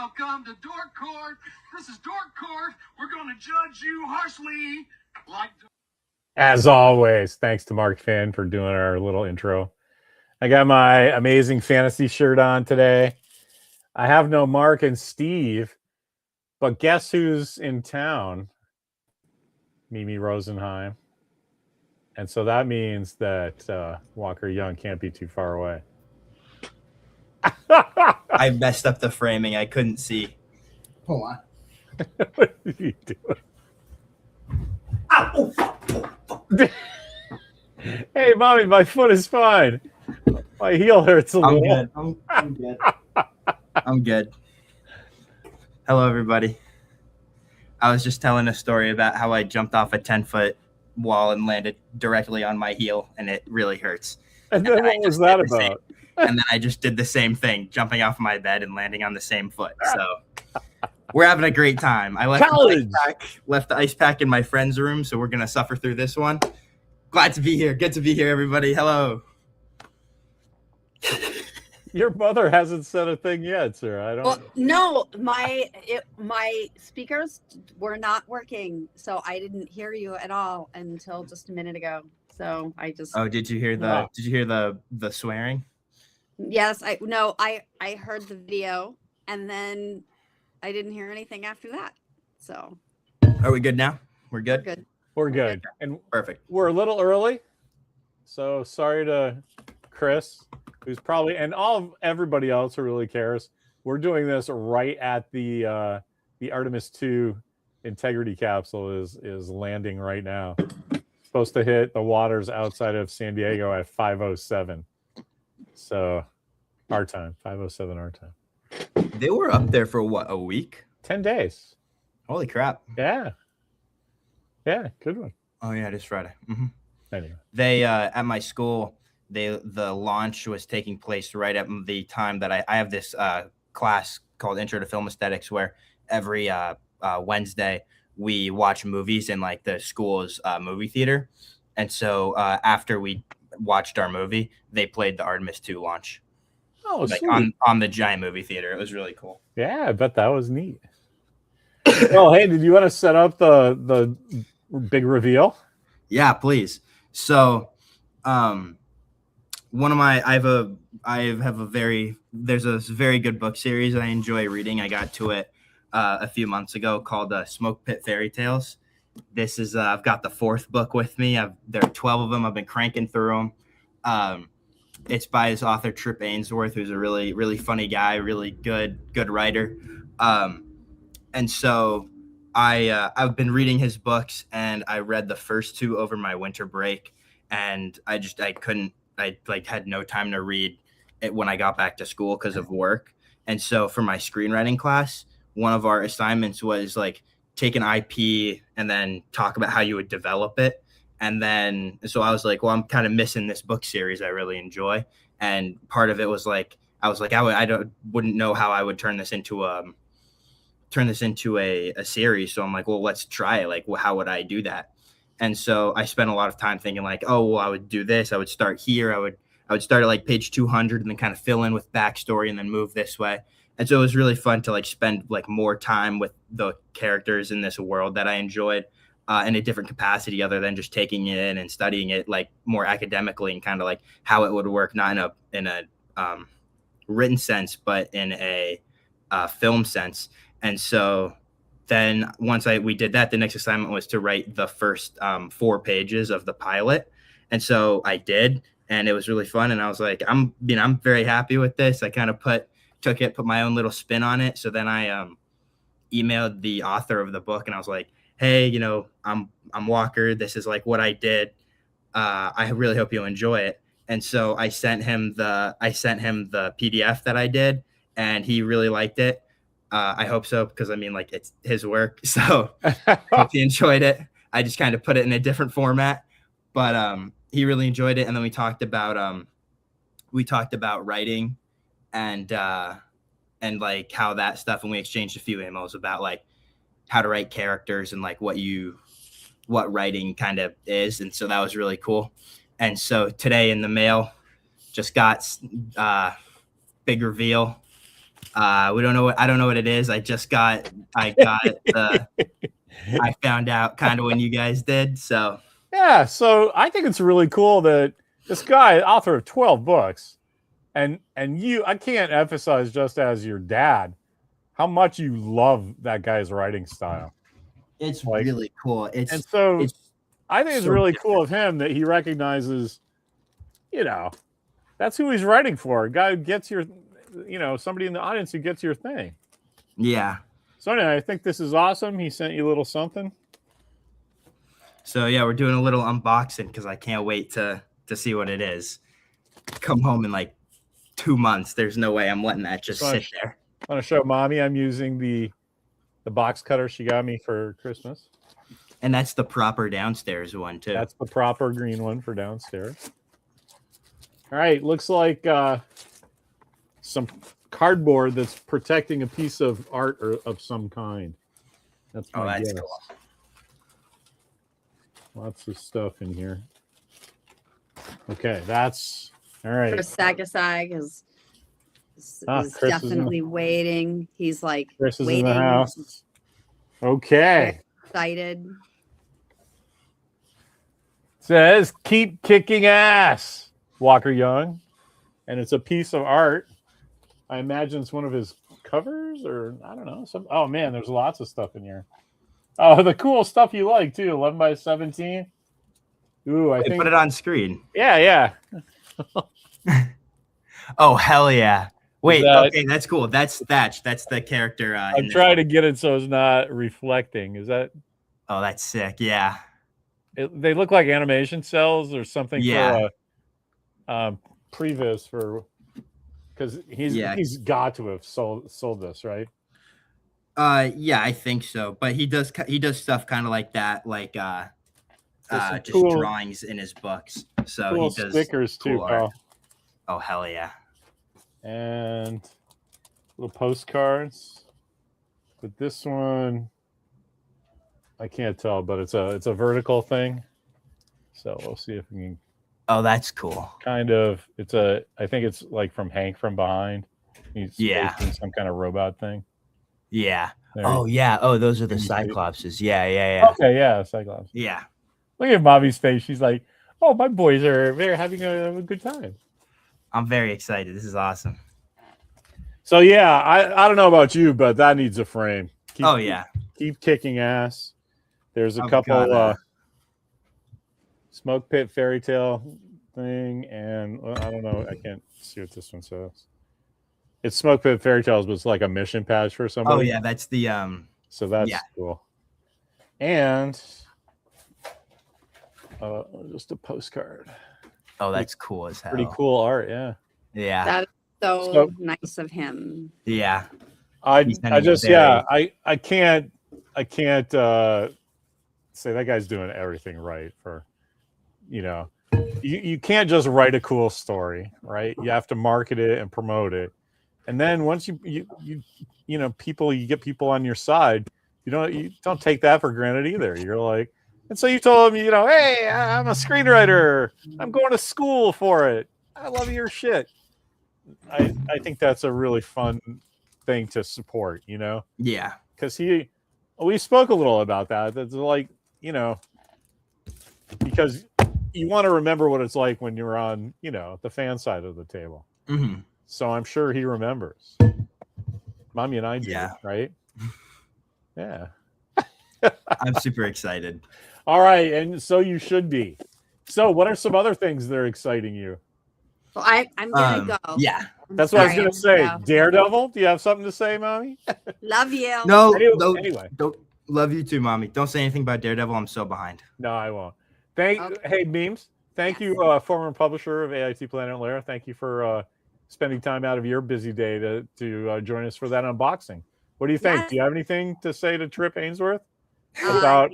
Welcome to Dork Court. This is Dork Court. We're going to judge you harshly. As always, thanks to Mark Finn for doing our little intro. I got my amazing fantasy shirt on today. I have no Mark and Steve, but guess who's in town? Mimi Rosenheim. And so that means that Walker Young can't be too far away. I messed up the framing. I couldn't see. Hold on. What are you doing? Ow! Hey, mommy, my foot is fine. My heel hurts a little. Good. I'm good. I'm good. Hello, everybody. I was just telling a story about how I jumped off a 10-foot wall and landed directly on my heel, and it really hurts. And then what was that about? And then I just did the same thing, jumping off my bed and landing on the same foot. So we're having a great time. I left the ice pack in my friend's room, so we're going to suffer through this one. Glad to be here. Good to be here, everybody. Hello. Your mother hasn't said a thing yet, sir. I don't. Well, no, my speakers were not working, so I didn't hear you at all until just a minute ago. So I just. Oh, did you hear the swearing? Yes, I heard the video, and then I didn't hear anything after that. So. Are we good now? We're good. We're good. We're good. And perfect. We're a little early, so sorry to Chris, who's probably, and everybody else who really cares. We're doing this right at the Artemis 2 integrity capsule is landing right now. Supposed to hit the waters outside of San Diego at 5:07. So our time, 5:07 our time. They were up there for what, a week? 10 days. Holy crap. Yeah. Yeah, good one. Oh yeah, it is Friday. Mm-hmm. Anyway. They at my school, the launch was taking place right at the time that I have this class called Intro to Film Aesthetics, where every Wednesday we watch movies in like the school's movie theater. And so after we watched our movie, they played the Artemis 2 launch. Oh, like sweet. on the giant movie theater. It was really cool. Yeah, I bet that was neat. Well, hey, did you want to set up the big reveal? Yeah, please. So one of my there's a very good book series I enjoy reading. I got to it a few months ago called Smoke Pit Fairy Tales. This is I've got the 4th book with me. There are 12 of them. I've been cranking through them. It's by this author Trip Ainsworth, who's a really, really funny guy, really good writer. And so I've been reading his books, and I read the first 2 over my winter break, and I had no time to read it when I got back to school because of work. And so for my screenwriting class, one of our assignments was like take an IP and then talk about how you would develop it. And then, so I was like, well, I'm kind of missing this book series I really enjoy. And part of it was like, I wouldn't know how I would turn this into a series. So I'm like, well, let's try it. Like, well, how would I do that? And so I spent a lot of time thinking like, oh, well, I would do this. I would start here. I would start at like page 200 and then kind of fill in with backstory and then move this way. And so it was really fun to like spend like more time with the characters in this world that I enjoyed in a different capacity other than just taking it in and studying it like more academically and kind of like how it would work, not in a written sense, but in a film sense. And so then once we did that, the next assignment was to write the first 4 pages of the pilot. And so I did, and it was really fun. And I was like, I'm very happy with this. I kind of put my own little spin on it. So then I emailed the author of the book, and I was like, hey, I'm Walker. This is like what I did. I really hope you'll enjoy it. And so I sent him the PDF that I did, and he really liked it. I hope so, because it's his work. So I hope he enjoyed it. I just kind of put it in a different format, but he really enjoyed it. And then we talked about writing and like how that stuff, and we exchanged a few emails about like how to write characters and like what writing kind of is. And so that was really cool. And so today in the mail just got big reveal. We don't know I don't know what it is. I found out kind of when you guys did. So Yeah, so I think it's really cool that this guy, author of 12 books, and you, I can't emphasize just as your dad how much you love that guy's writing style. it's Like, really cool. And so it's I think it's so really different. cool of him that he recognizes, you know, that's who he's writing for. A guy who gets your, you know, somebody in the audience who gets your thing. Yeah. So anyway, I think this is awesome. He sent you a little something. So yeah, we're doing a little unboxing because I can't wait to see what it is. Come home in like 2 months. There's no way I'm letting that just sit there. I want to show mommy I'm using the box cutter she got me for Christmas. And that's the proper downstairs one too. That's the proper green one for downstairs. All right, looks like some cardboard that's protecting a piece of art or of some kind. That's my guess. Cool. Lots of stuff in here. Okay, that's all right. Chris Sagasag is Chris definitely waiting. He's like Chris is waiting, in the house. Okay. excited. Says keep kicking ass, Walker Young. And it's a piece of art. I imagine it's one of his covers, or I don't know. Oh man, there's lots of stuff in here. Oh, the cool stuff you like too. 11 by 17. Ooh, I think Put it on screen. Yeah. Oh hell yeah! Wait, that, okay, that's cool. That's Thatch. That's the character. I'm trying to get it so it's not reflecting. Is that? Oh, that's sick. Yeah. They look like animation cells or something. Yeah. For previs for because he's got to have sold this, right? Yeah, I think so. But he does stuff kind of like that, like just cool, drawings in his books. So cool he does stickers too, Paul. Oh hell yeah! And little postcards. But this one, I can't tell, but it's a vertical thing. So we'll see if we can. Oh, that's cool. Kind of. I think it's like from Hank from Behind. He's making some kind of robot thing. Yeah. Yeah. Oh, those are the Cyclopses. Yeah. Okay, yeah, Cyclops. Yeah. Look at Mommy's face. She's like, "Oh, my boys they're having a good time." I'm very excited. This is awesome. So yeah, I don't know about you, but that needs a frame. Keep kicking ass. There's a couple Smoke Pit fairy tale thing, and I don't know. I can't see what this one says. It's Smoke Pit fairy tales, but it's like a mission patch for somebody. Oh yeah, that's the So that's cool. And just a postcard. Oh, that's cool as hell. Pretty cool art, yeah. Yeah. That is so nice of him. Yeah. I can't say that guy's doing everything right for, you can't just write a cool story, right? You have to market it and promote it. And then once you get people on your side, you don't take that for granted either. You're like, and so you told him, hey, I'm a screenwriter. I'm going to school for it. I love your shit. I think that's a really fun thing to support, Yeah. Because we spoke a little about that. That's like, because you want to remember what it's like when you're on, the fan side of the table. Mm-hmm. So I'm sure he remembers. Mommy and I do, right? Yeah. I'm super excited. All right, and so you should be. So what are some other things that are exciting you? Well, I'm gonna go. Yeah. That's what I was gonna say. Daredevil, do you have something to say, Mommy? Love you. No, anyway. Don't love you too, Mommy. Don't say anything about Daredevil. I'm so behind. No, I won't. Hey, Memes. Thank you, former publisher of AIT Planet Lair. Thank you for spending time out of your busy day to join us for that unboxing. What do you think? Yes. Do you have anything to say to Trip Ainsworth about?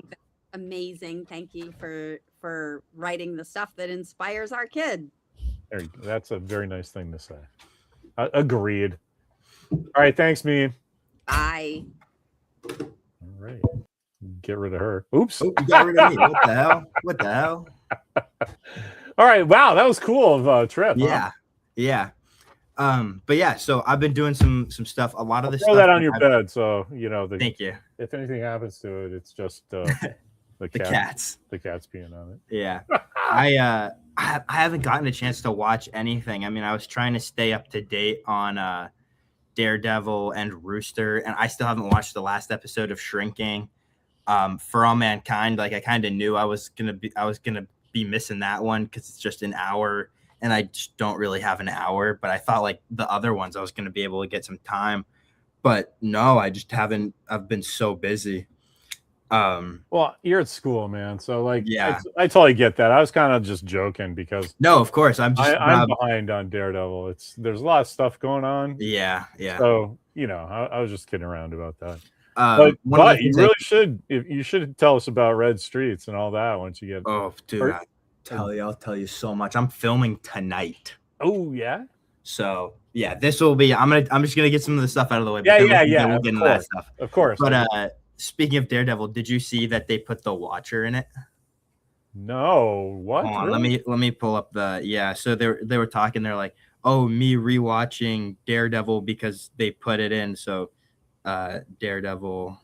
Amazing. Thank you for writing the stuff that inspires our kid. There you go. That's a very nice thing to say. Agreed. All right. Thanks, Meme. Bye. All right. Get rid of her. Oops. Oh, you got rid of me. What the hell? What the hell? All right. Wow. That was cool of Trip. Yeah. Huh? Yeah. But yeah, so I've been doing some stuff. A lot of this Throw stuff that on your bed, so Thank you. if anything happens to it, it's just the cats. The cat's peeing on it. Yeah. I haven't gotten a chance to watch anything. I mean, I was trying to stay up to date on Daredevil and Rooster, and I still haven't watched the last episode of Shrinking. For All Mankind, like I kind of knew I was gonna be missing that one because it's just an hour, and I just don't really have an hour. But I thought like the other ones I was gonna be able to get some time, but no, I just haven't. I've been so busy. Well, you're at school, man, so like, Yeah. I totally get that. I was kind of just joking because No, of course I'm behind on Daredevil. There's a lot of stuff going on. Yeah. So I was just kidding around about that. But you really should. You should tell us about Red Streets and all that once you get. Oh, dude, I'll tell you so much. I'm filming tonight. Oh yeah. So yeah, this will be. I'm just gonna get some of the stuff out of the way. Yeah. We'll get into that stuff. Of course. But speaking of Daredevil, did you see that they put the Watcher in it? No. What? Hold on, really? let me pull up the So they were talking. They're like, oh, me rewatching Daredevil because they put it in. So Daredevil.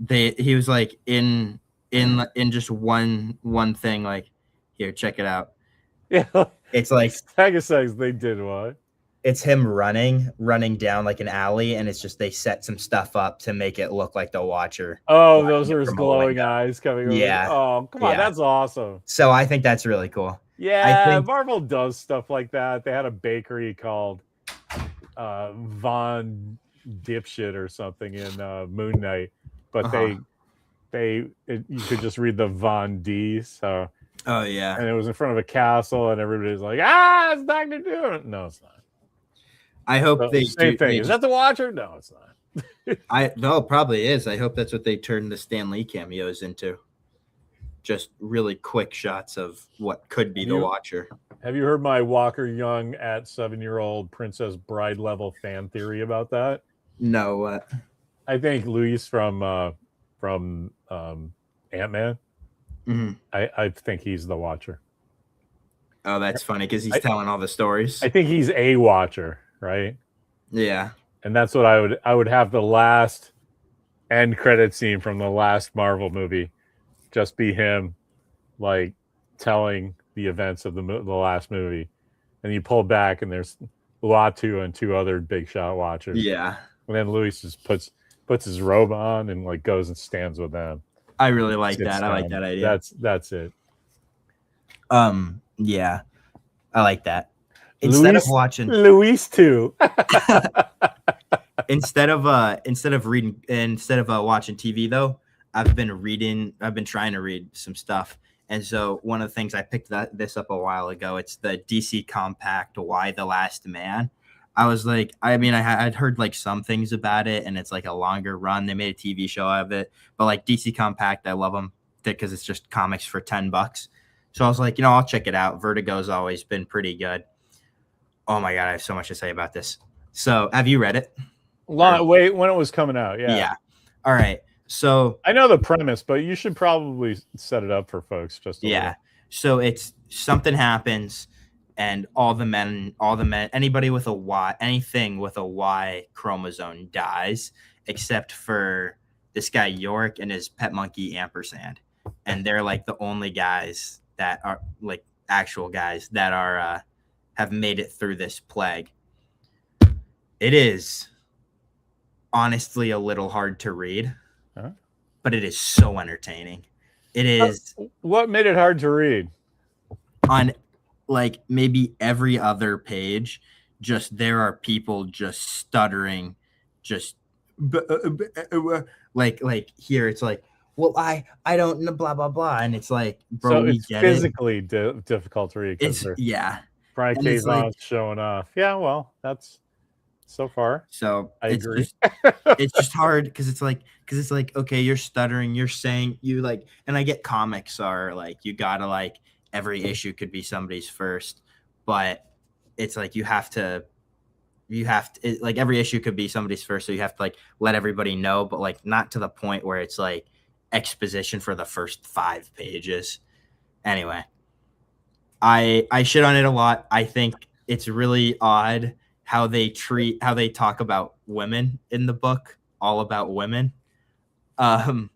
He was like in just one thing. Like, here, check it out. Yeah. It's like Pegasus. They did what? It's him running down like an alley, and it's just they set some stuff up to make it look like the Watcher. Oh, those are his glowing eyes coming over. Yeah. Oh, come on, that's awesome. So I think that's really cool. Yeah, Marvel does stuff like that. They had a bakery called Von Dipshit or something in Moon Knight, but you could just read the Von D. So. Oh yeah. And it was in front of a castle, and everybody's like, it's Dr. Doom. No, it's not. I hope same thing. Is that the Watcher? No, it's not. No, it probably is. I hope that's what they turned the Stan Lee cameos into. Just really quick shots of what could be the Watcher. Have you heard my Walker Young at 7-year-old Princess Bride level fan theory about that? No, what? I think Luis from Ant-Man. Mm-hmm. I think he's the Watcher. Oh, that's funny because he's telling all the stories. I think he's a Watcher, right? Yeah. And that's what I would have the last end credit scene from the last Marvel movie just be him like telling the events of the last movie. And you pull back and there's Uatu and 2 other big shot Watchers. Yeah. And then Luis just puts his robe on and like goes and stands with them. I really like that. I like that idea. That's it. Yeah. I like that. Instead of watching Luis too. instead of watching TV though, I've been trying to read some stuff. And so one of the things I picked this up a while ago, it's the DC Compact Why the Last Man. I was like, I mean, I'd heard like some things about it, and it's like a longer run. They made a TV show out of it, but like DC Compact, I love them because it's just comics for $10. So I was like, I'll check it out. Vertigo's always been pretty good. Oh my God, I have so much to say about this. So have you read it? Wait, when it was coming out? Yeah. Yeah. All right. So I know the premise, but you should probably set it up for folks just a little. So it's something happens. And all the men, anybody with a Y, anything with a Y chromosome dies, except for this guy York and his pet monkey Ampersand. And they're like the only guys that are like actual guys that are have made it through this plague. It is honestly a little hard to read, but it is so entertaining. It is. What made it hard to read? On like maybe every other page, just there are people just stuttering, just like here it's like, well, I don't know, blah blah blah, and it's like, bro, so it's physically difficult to read. It's Brian K's like, showing off. Yeah, well, that's so far. So I agree. It's just hard because it's like okay, you're stuttering, you're saying you like, and I get comics are like you gotta like. Every issue could be somebody's first, but it's like you have to like every issue could be somebody's first. So you have to like let everybody know, but like not to the point where it's like exposition for the first 5 pages. Anyway, I shit on it a lot. I think it's really odd how they talk about women in the book, all about women. Um,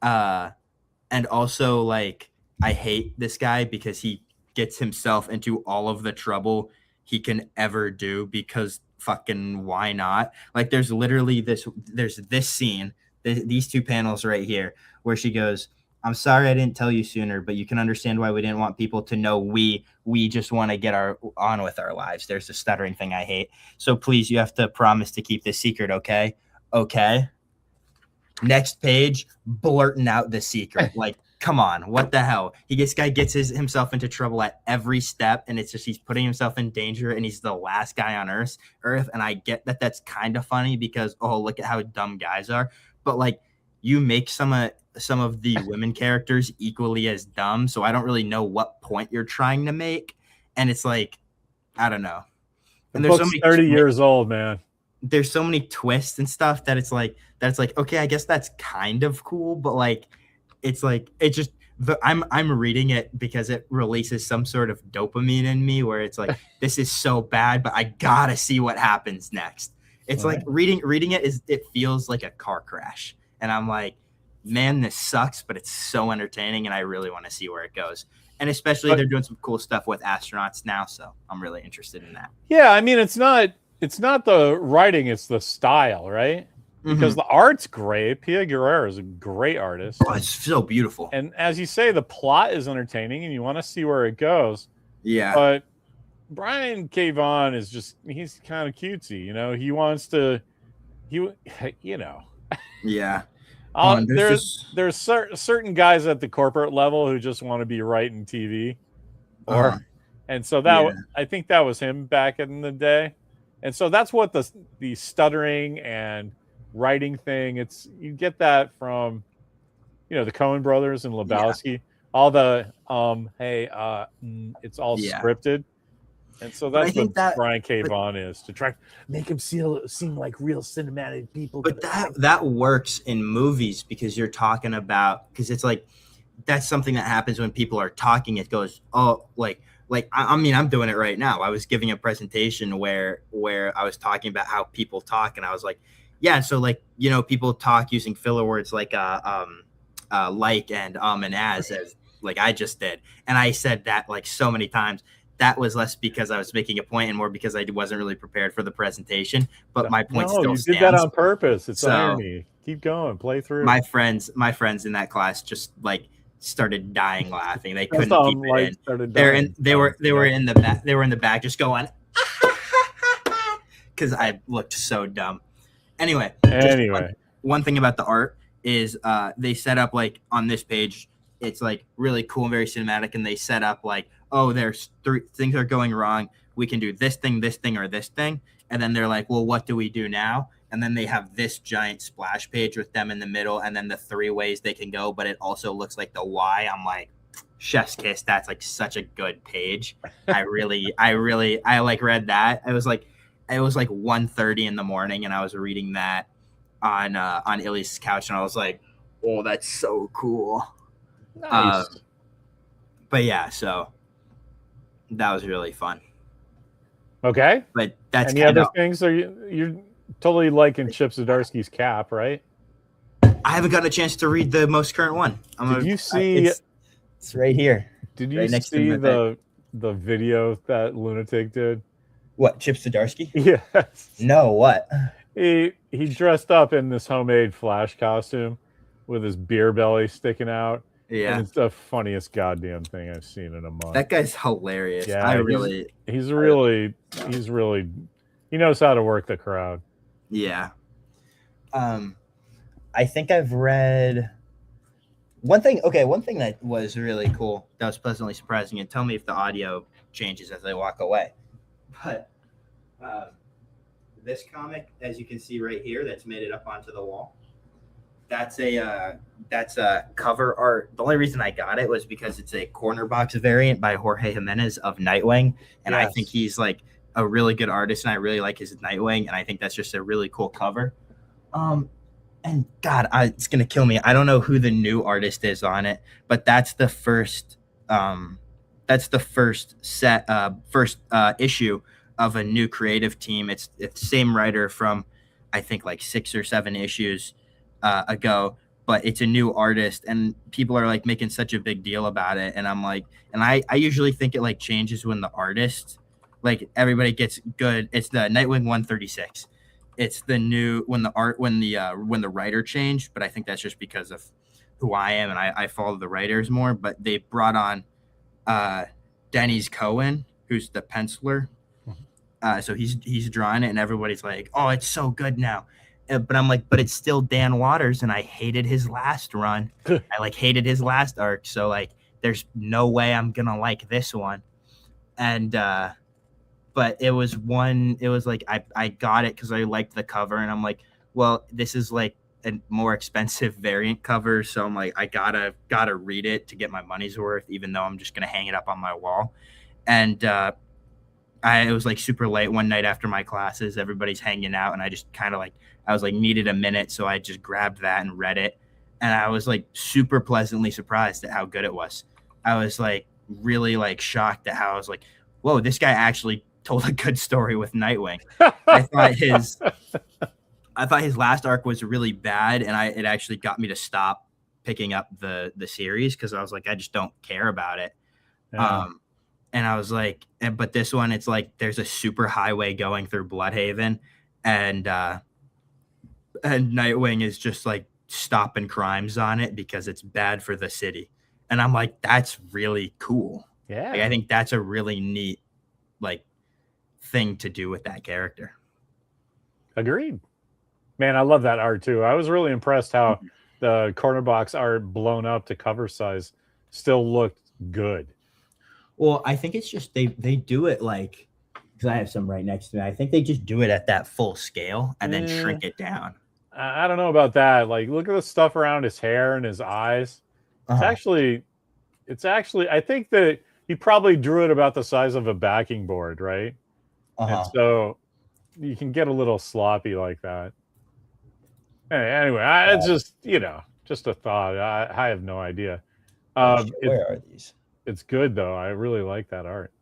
and also like I hate this guy because he gets himself into all of the trouble he can ever do because fucking why not? Like there's this scene, these two panels right here where she goes, I'm sorry I didn't tell you sooner, but you can understand why we didn't want people to know we just want to get on with our lives. There's the stuttering thing I hate. So please, you have to promise to keep this secret, okay? Okay. Next page, blurting out the secret. Like, come on, what the hell? This guy gets himself into trouble at every step, and it's just he's putting himself in danger, and he's the last guy on Earth. And I get that that's kind of funny because look at how dumb guys are. But like, you make some of the women characters equally as dumb, so I don't really know what point you're trying to make. And it's like, I don't know. And there's so many 30 years old, man. There's so many twists and stuff that it's like okay, I guess that's kind of cool, but like it's just I'm reading it because it releases some sort of dopamine in me where it's like this is so bad, but I gotta see what happens next. It's like reading it feels like a car crash, and I'm like, man, this sucks, but it's so entertaining, and I really want to see where it goes. And especially they're doing some cool stuff with astronauts now, so I'm really interested in that. Yeah, I mean it's not the writing, it's the style, right? Because the art's great. Pia Guerrero is a great artist. Oh, it's so beautiful. And as you say, the plot is entertaining and you want to see where it goes. Yeah. But Brian K. Vaughan is he's kind of cutesy, you know? He wants to, you know. Yeah. There's certain guys at the corporate level who just want to be writing TV. And so I think that was him back in the day. And so that's what the stuttering and writing thing, you get that from the Coen brothers and Lebowski. All the it's all scripted. And so that's what Brian K. Vaughan is, to try to make him seem like real cinematic people. But that works in movies because you're talking about, because it's like that's something that happens when people are talking. It goes, I mean, I'm doing it right now. I was giving a presentation where I was talking about how people talk, and I was like, yeah, so like, people talk using filler words like and and as like I just did. And I said that like so many times. That was less because I was making a point and more because I wasn't really prepared for the presentation. But my point still stands. You did that on purpose. It's irony. Keep going. Play through. My friends in that class just like started dying laughing. They couldn't keep it in. They were in the back. They were in the back just going because I looked so dumb. Anyway, one thing about the art is they set up like on this page, it's like really cool and very cinematic, and they set up like, oh, there's 3 things are going wrong. We can do this thing, or this thing. And then they're like, well, what do we do now? And then they have this giant splash page with them in the middle, and then the 3 ways they can go, but it also looks like the Y. I'm like, chef's kiss. That's like such a good page. I like read that. It was like 1:30 in the morning, and I was reading that on Illy's couch, and I was like, oh, that's so cool. Nice. But yeah, so that was really fun. Okay. But that's any other things? Are you're totally liking Chip Zdarsky's Cap, right? I haven't gotten a chance to read the most current one. Did you see? It's right here. Did you see the video that Lunatic did? What, Chip Zdarsky? Yes. No, what? He dressed up in this homemade Flash costume with his beer belly sticking out. Yeah. And it's the funniest goddamn thing I've seen in a month. That guy's hilarious. Yeah, he's really he knows how to work the crowd. Yeah. I think I've read one thing that was really cool, that was pleasantly surprising, and tell me if the audio changes as I walk away. But this comic, as you can see right here, that's made it up onto the wall. That's a cover art. The only reason I got it was because it's a corner box variant by Jorge Jimenez of Nightwing, and yes. I think he's like a really good artist, and I really like his Nightwing, and I think that's just a really cool cover. And God, it's gonna kill me. I don't know who the new artist is on it, but that's the first the first issue of a new creative team. It's the same writer from, I think, like 6 or 7 issues ago, but it's a new artist, and people are like making such a big deal about it. And I'm like, and I usually think it like changes when the artist, like everybody gets good. It's the Nightwing 136. It's the new when the writer changed, but I think that's just because of who I am, and I follow the writers more. But they brought on Denny's Cohen, who's the penciler. So he's drawing it, and everybody's like, "Oh, it's so good now." But I'm like, but it's still Dan Waters, and I hated his last run. I like hated his last arc, so like, there's no way I'm gonna like this one. And but it was like I got it because I liked the cover, and I'm like, well, this is like a more expensive variant cover, so I'm like, I gotta read it to get my money's worth, even though I'm just gonna hang it up on my wall. And it was like super late one night after my classes, everybody's hanging out, and I just kind of like, I was like, needed a minute, so I just grabbed that and read it, and I was like super pleasantly surprised at how good it was. I was like really like shocked at how I was like, whoa, this guy actually told a good story with Nightwing. I thought his last arc was really bad, and it actually got me to stop picking up the series because I was like, I just don't care about it. Yeah. And I was like, but this one, it's like there's a super highway going through Bloodhaven, and Nightwing is just like stopping crimes on it because it's bad for the city. And I'm like, that's really cool. Yeah. Like, I think that's a really neat like thing to do with that character. Agreed. Man, I love that art too. I was really impressed how the corner box art blown up to cover size still looked good. Well, I think it's just they do it like, because I have some right next to me. I think they just do it at that full scale and then shrink it down. I don't know about that. Like, look at the stuff around his hair and his eyes. It's actually, I think that he probably drew it about the size of a backing board, right? And so you can get a little sloppy like that. Anyway, it's just, just a thought. I have no idea. Where are these? It's good though. I really like that art.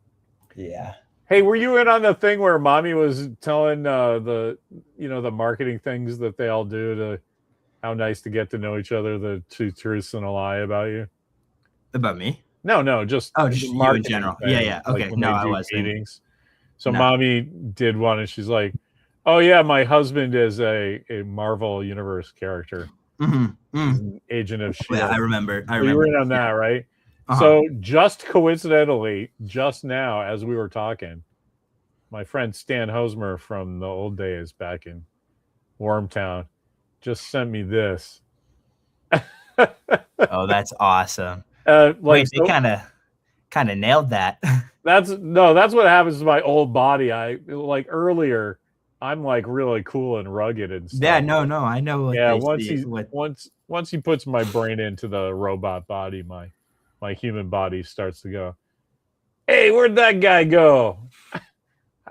Yeah. Hey, were you in on the thing where Mommy was telling the marketing things that they all do to how nice to get to know each other, the 2 truths and a lie about you? About me? No, just just you in general. Thing, Yeah. Okay. Like No, I wasn't. Meetings. So Mommy did one, and she's like, "Oh yeah, my husband is a Marvel Universe character, Agent of S.H.I.E.L.D." Yeah, I remember. You were in on that, right? So just coincidentally, just now as we were talking, my friend Stan Hosmer from the old days back in Wormtown just sent me this. Oh, that's awesome. They kind of nailed that. That's what happens to my old body. I like earlier, I'm like really cool and rugged and stuff. Yeah, no, I know. Yeah, once he puts my brain into the robot body, my human body starts to go, hey, where'd that guy go?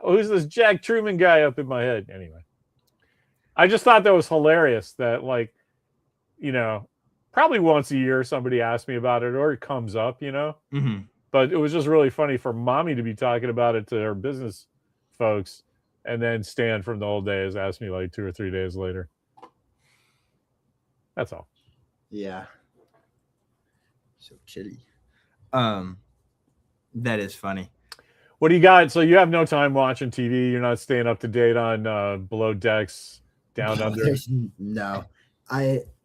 Who's this Jack Truman guy up in my head? Anyway, I just thought that was hilarious that, like, probably once a year somebody asks me about it or it comes up, But it was just really funny for Mommy to be talking about it to her business folks, and then Stan from the old days asked me like 2 or 3 days later. That's all. Yeah. So chilly. That is funny. What do you got? So you have no time watching TV. You're not staying up to date on Below Decks, Down Under. No.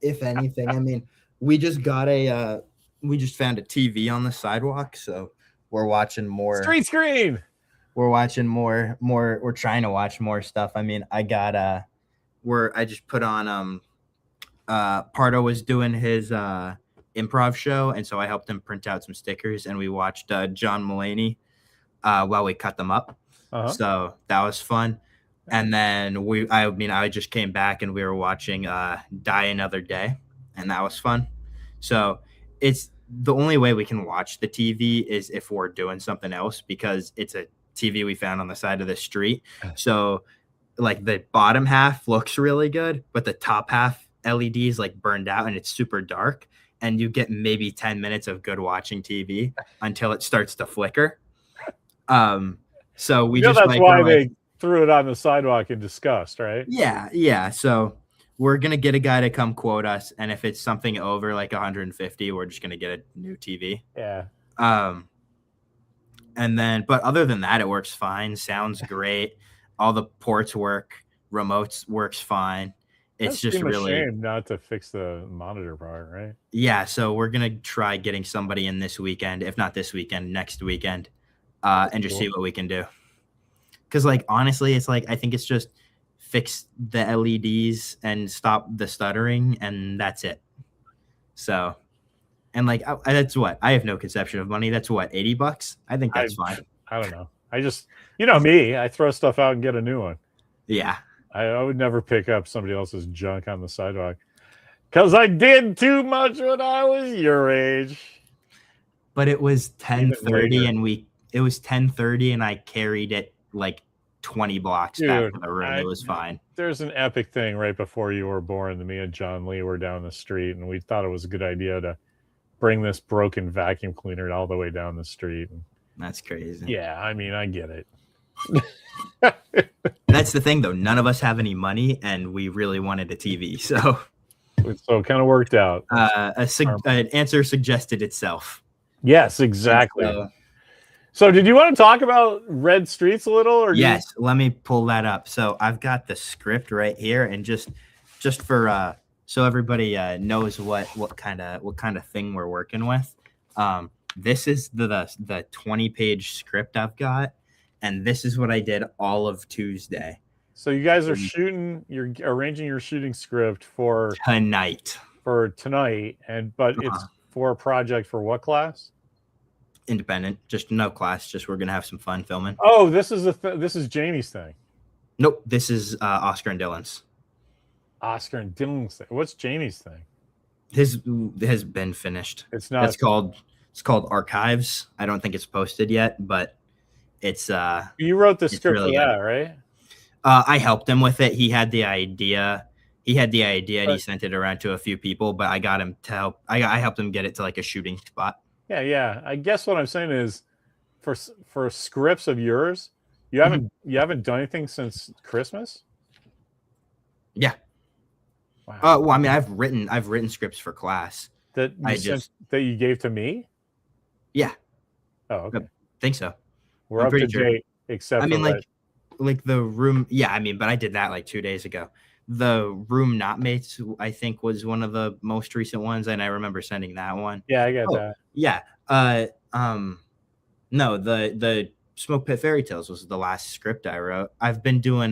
If anything, I mean, we just found a TV on the sidewalk, so we're watching more Street screen. We're watching more. We're trying to watch more stuff. I mean, I just put on Pardo was doing his improv show, and so I helped him print out some stickers, and we watched John Mulaney while we cut them up. So that was fun. And then I just came back and we were watching Die Another Day, and that was fun. So it's the only way we can watch the TV is if we're doing something else, because it's a TV we found on the side of the street. So like the bottom half looks really good, but the top half LED is like burned out and it's super dark. and you get maybe 10 minutes of good watching TV until it starts to flicker. So we just that's like, why they threw it on the sidewalk in disgust, right? Yeah. So we're gonna get a guy to come quote us, and if it's something over like 150, we're just gonna get a new TV. Yeah. And then, but other than that, it works fine. Sounds great. All the ports work. Remotes works fine. It's just really a shame not to fix the monitor part, right? Yeah. So we're gonna try getting somebody in this weekend, if not this weekend, next weekend, and just see what we can do. Because, like, honestly, it's like I think it's just fix the LEDs and stop the stuttering, and that's it. So. And like that's what I have no conception of money. That's what, $80? I think that's fine. I don't know. I just, me, I throw stuff out and get a new one. Yeah. I would never pick up somebody else's junk on the sidewalk because I did too much when I was your age. But it was 10:30 and it was 10:30 and I carried it like 20 blocks back to the room. It was fine. There's an epic thing right before you were born. Me and John Lee were down the street and we thought it was a good idea to bring this broken vacuum cleaner all the way down the street. That's crazy. Yeah, I mean, I get it. That's the thing, though. None of us have any money, and we really wanted a TV, so it kind of worked out. An answer suggested itself. Yes, exactly. So did you want to talk about Red Streets a little? Or yes, let me pull that up. So I've got the script right here, and just for so everybody knows what kind of thing we're working with. This is the 20-page script I've got, and this is what I did all of Tuesday. So you guys are you're arranging your shooting script for tonight. But it's for a project for what class? Independent, just no class. Just we're gonna have some fun filming. Oh, this is Jamie's thing. Nope, this is Oscar and Dylan's. Oscar and Dylan's thing. What's Jamie's thing? His has been finished. It's not. It's called Archives. I don't think it's posted yet, but it's. You wrote the script really for that, right? I helped him with it. He had the idea. And he sent it around to a few people, but I got him to help. I helped him get it to like a shooting spot. Yeah. I guess what I'm saying is, for scripts of yours, you haven't done anything since Christmas. Yeah. Wow. Well, I mean, I've written scripts for class that you gave to me. Yeah. Oh, okay. I think so. We're up to date, except I mean, like the room. Yeah, I mean, but I did that like 2 days ago. The Room Not Mates, I think, was one of the most recent ones, and I remember sending that one. Yeah, I got that. Yeah. No, the Smoke Pit Fairy Tales was the last script I wrote. I've been doing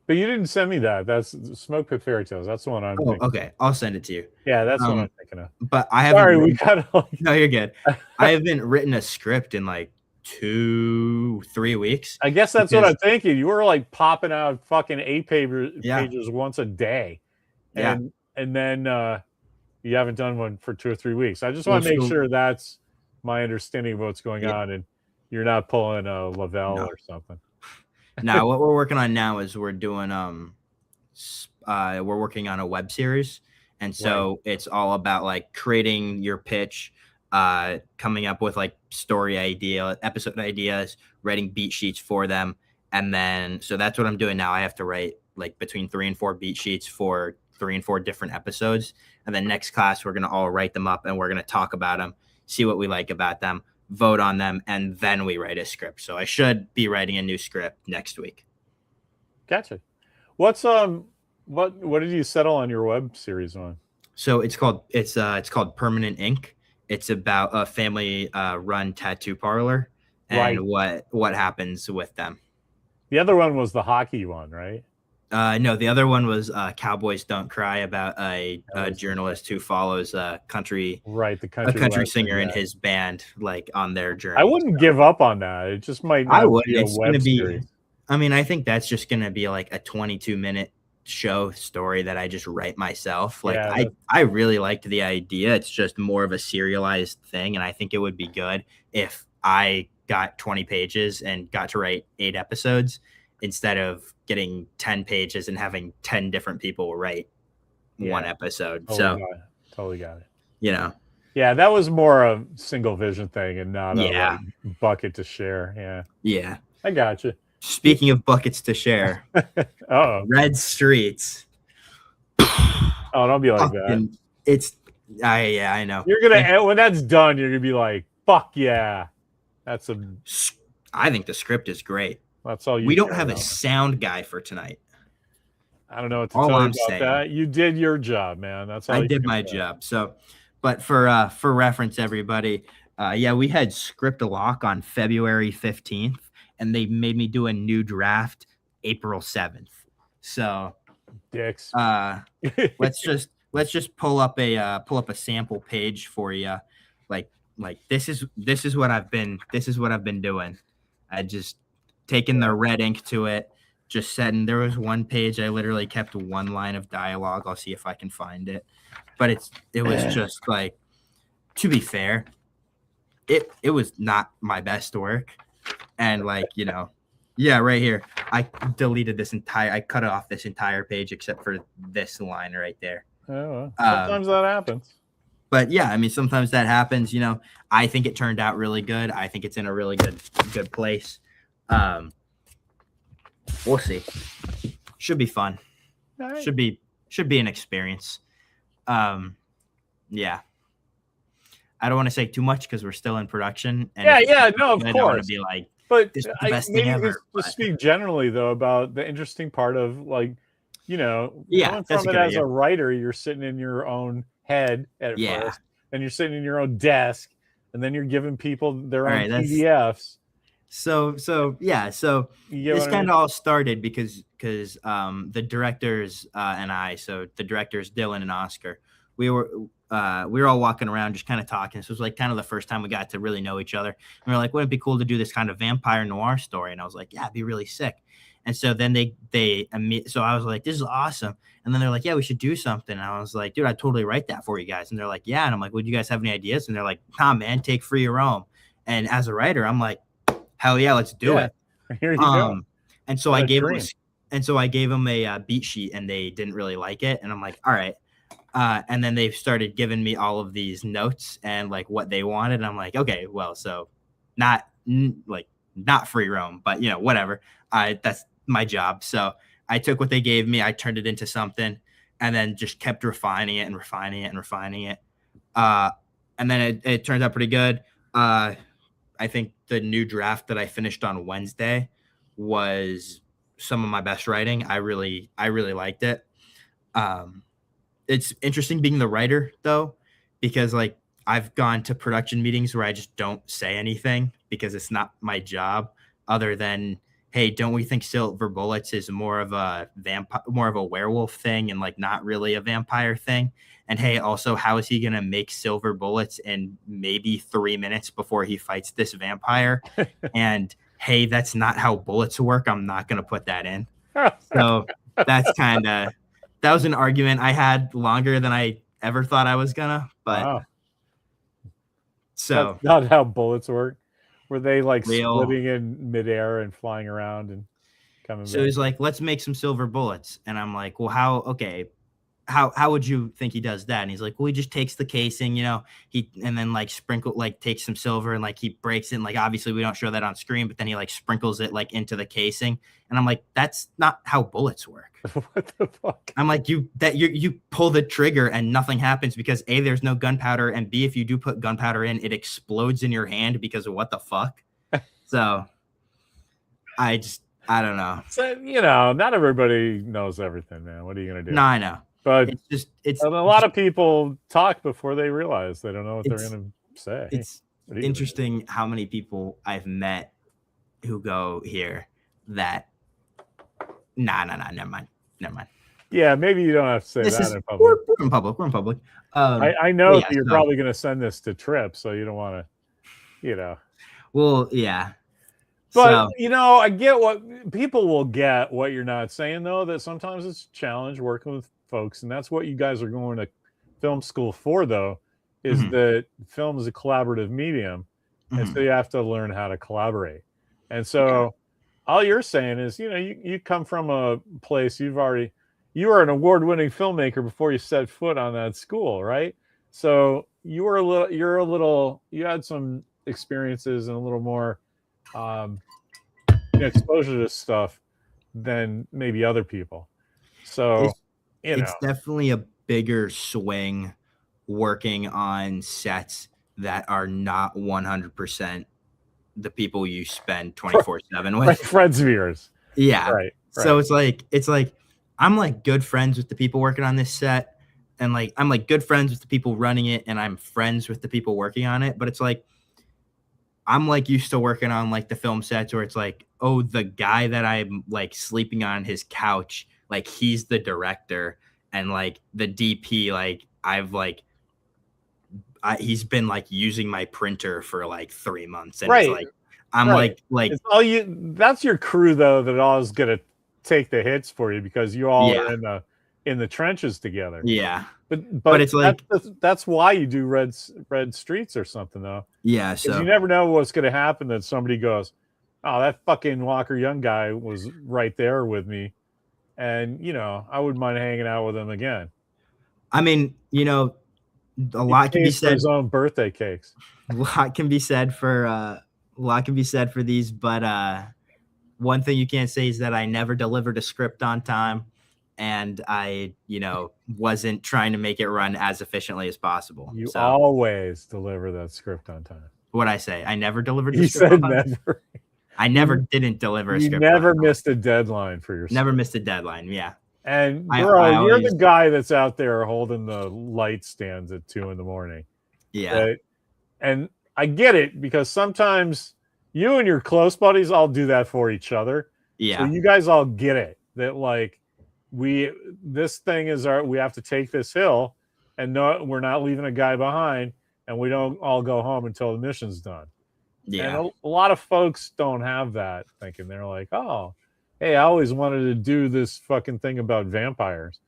But you didn't send me that. That's Smoke Pit Fairy Tales. That's the one I'm thinking. Okay. I'll send it to you. Yeah, that's what I'm thinking of. But I haven't. Sorry, we got. No, you're good. I haven't written a script in like 2-3 weeks. I guess that's what I'm thinking. You were like popping out fucking 8 pages once a day, and then you haven't done one for 2 or 3 weeks. I just want to make sure that's my understanding of what's going on, and you're not pulling a Lavelle or something. Now, what we're working on now is we're doing we're working on a web series, and so it's all about like creating your pitch, coming up with like story episode ideas, writing beat sheets for them, and then so that's what I'm doing now. I have to write like between 3 and 4 beat sheets for 3 and 4 different episodes, and then next class we're gonna all write them up and we're gonna talk about them, see what we like about them, vote on them, and then we write a script. So I should be writing a new script next week. Gotcha. What's what did you settle on your web series on? So it's called Permanent Ink. It's about a family run tattoo parlor and what happens with them. The other one was the hockey one, right? No, the other one was Cowboys Don't Cry, about a journalist who follows a country singer and his band like on their journey. I wouldn't give up on that. It just might not be a web series. I mean, I think that's just going to be like a 22-minute show story that I just write myself. Like I really liked the idea. It's just more of a serialized thing, and I think it would be good if I got 20 pages and got to write 8 episodes instead of getting 10 pages and having 10 different people write one episode. Totally got it. you know. Yeah, that was more a single vision thing and not a Yeah. like, bucket to share. Yeah, Yeah. I got you. Speaking of buckets to share, Oh, Red Streets. oh, don't be like that. Fucking- It's I know. You're gonna when that's done, you're gonna be like, "Fuck yeah!" That's a. I think the script is great. That's all you. We don't care have a about. sound guy for tonight. I don't know what to All tell you I'm about saying. that. You did your job, man. That's all. I you did can my say. job. So, but for reference, everybody, yeah, we had script a lock on February 15th, and they made me do a new draft April 7th. So, Dicks. let's just pull up a sample page for you. Like this is what I've been doing. I just taken the red ink to it. Just setting. There was one page I literally kept one line of dialogue. I'll see if I can find it. But it was just like, to be fair, it was not my best work. And like, you know, yeah, right here. I cut off this entire page except for this line right there. Oh, sometimes that happens. But yeah, I mean, sometimes that happens. You know, I think it turned out really good. I think it's in a really good place. We'll see. Should be fun. Right. Should be an experience. Yeah. I don't want to say too much because we're still in production. And No, of I don't want course. to be like, But this is the best thing maybe ever. just But speak generally though about the interesting part of like, you know, Yeah, coming that's from a it good as idea. a writer, you're sitting in your own head at Yeah. first, and you're sitting in your own desk, and then you're giving people their All own right, that's- PDFs. So yeah, so You get this what I kind mean? of all started because the directors and I, so the directors Dylan and Oscar, we were all walking around just kind of talking. So it was like kind of the first time we got to really know each other. And we were like, wouldn't it be cool to do this kind of vampire noir story? And I was like, yeah, it'd be really sick. And so then so I was like, this is awesome. And then they're like, yeah, we should do something. And I was like, dude, I'd totally write that for you guys. And they're like, yeah. And I'm like, would you guys have any ideas? And they're like, nah, man, take free or roam. And as a writer, I'm like, hell yeah, let's do it. Here you go. And so What I a gave dream. them a beat sheet, and they didn't really like it. And I'm like, all right. And then they started giving me all of these notes and like what they wanted. And I'm like, okay, well, so not free roam, but you know, whatever. That's my job. So I took what they gave me, I turned it into something, and then just kept refining it and refining it and refining it. And then it turns out pretty good. I think the new draft that I finished on Wednesday was some of my best writing. I really liked it. It's interesting being the writer though, because like I've gone to production meetings where I just don't say anything because it's not my job, other than, hey, don't we think silver bullets is more of a werewolf thing and like not really a vampire thing? And hey, also, how is he going to make silver bullets in maybe 3 minutes before he fights this vampire? And hey, that's not how bullets work. I'm not going to put that in. So that was an argument I had longer than I ever thought I was gonna. But Wow. so That's not how bullets work. Were they like Real. splitting in midair and flying around and coming so back? he's like, let's make some silver bullets. And I'm like, well, how would you think he does that? And he's like, well, he just takes the casing, you know, and then like takes some silver and like he breaks it. And like, obviously we don't show that on screen, but then he like sprinkles it like into the casing. And I'm like, that's not how bullets work. What the fuck? I'm like, you pull the trigger and nothing happens because A, there's no gunpowder, and B, if you do put gunpowder in, it explodes in your hand because of what the fuck. So I don't know. So, you know, not everybody knows everything, man. What are you gonna do? No, I know. But It's a lot of people talk before they realize they don't know what they're It's- gonna say. it's What are you gonna do? interesting how many people I've met who go here that never mind. Yeah, maybe you don't have to say This that is in public. we're in public. We're in public. I know yeah, that you're so- probably gonna send this to Trip, so you don't want to, you know. Well, yeah. But So, you know, I get what people will get what you're not saying though, that sometimes it's a challenge working with folks, and that's what you guys are going to film school for though, is Mhm. that film is a collaborative medium, and mhm. so you have to learn how to collaborate. And so all you're saying is, you know, you come from a place you were an award-winning filmmaker before you set foot on that school, right? So you're a little, you had some experiences and a little more exposure to stuff than maybe other people. So, it's definitely a bigger swing working on sets that are not 100% the people you spend 24/7 with. Friends of yours. Yeah. Right. So it's like I'm like good friends with the people working on this set, and like I'm like good friends with the people running it, and I'm friends with the people working on it. But it's like I'm like used to working on like the film sets where it's like, oh, the guy that I'm like sleeping on his couch, like he's the director, and like the DP, like he's been like using my printer for like 3 months, and it's like I'm like it's all that's your crew though that always gonna take the hits for you because you all are in the trenches together. Yeah. But it's like that's why you do red streets or something though. Yeah, so you never know what's gonna happen that somebody goes, oh, that fucking Walker Young guy was right there with me, and I wouldn't mind hanging out with him again. I mean, a lot can be said. His own birthday cakes. A lot can be said for these, but one thing you can't say is that I never delivered a script on time, and I, wasn't trying to make it run as efficiently as possible. You always deliver that script on time. What'd I say? I never delivered the script on time. Never. I never didn't deliver a script. You never missed a deadline for yourself. Never missed a deadline, yeah. And bro, you're the guy that's out there holding the light stands at 2 a.m. Yeah. And I get it because sometimes you and your close buddies all do that for each other. Yeah. So you guys all get it that like this thing is we have to take this hill, and no, we're not leaving a guy behind, and we don't all go home until the mission's done. Yeah. And a lot of folks don't have that thinking. They're like, oh, hey, I always wanted to do this fucking thing about vampires.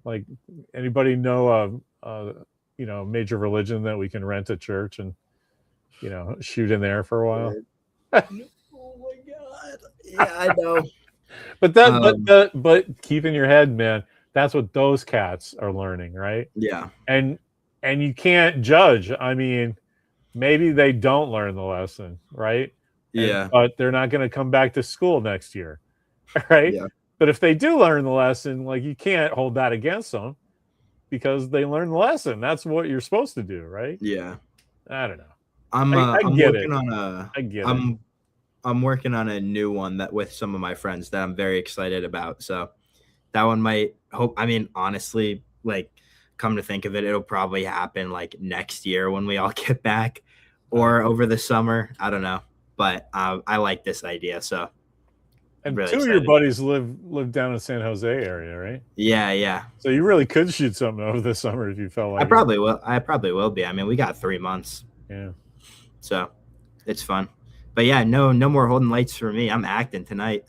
Like, anybody know major religion that we can rent a church and, shoot in there for a while? Oh my God. Yeah, I know. But keep in your head, man, that's what those cats are learning, right? Yeah. And you can't judge. I mean, maybe they don't learn the lesson, right? Yeah. But they're not going to come back to school next year. Right. Yeah. But if they do learn the lesson, like you can't hold that against them because they learned the lesson. That's what you're supposed to do, right? Yeah. I don't know. I'm working on a new one that with some of my friends that I'm very excited about. So that one honestly, like come to think of it, it'll probably happen like next year when we all get back or over the summer. I don't know. But I like this idea. So and really 2 excited. of your buddies live down in San Jose area, right? Yeah, yeah. So you really could shoot something over the summer if you felt like I probably will be. I mean, we got 3 months. Yeah. So it's fun. But yeah, no more holding lights for me. I'm acting tonight.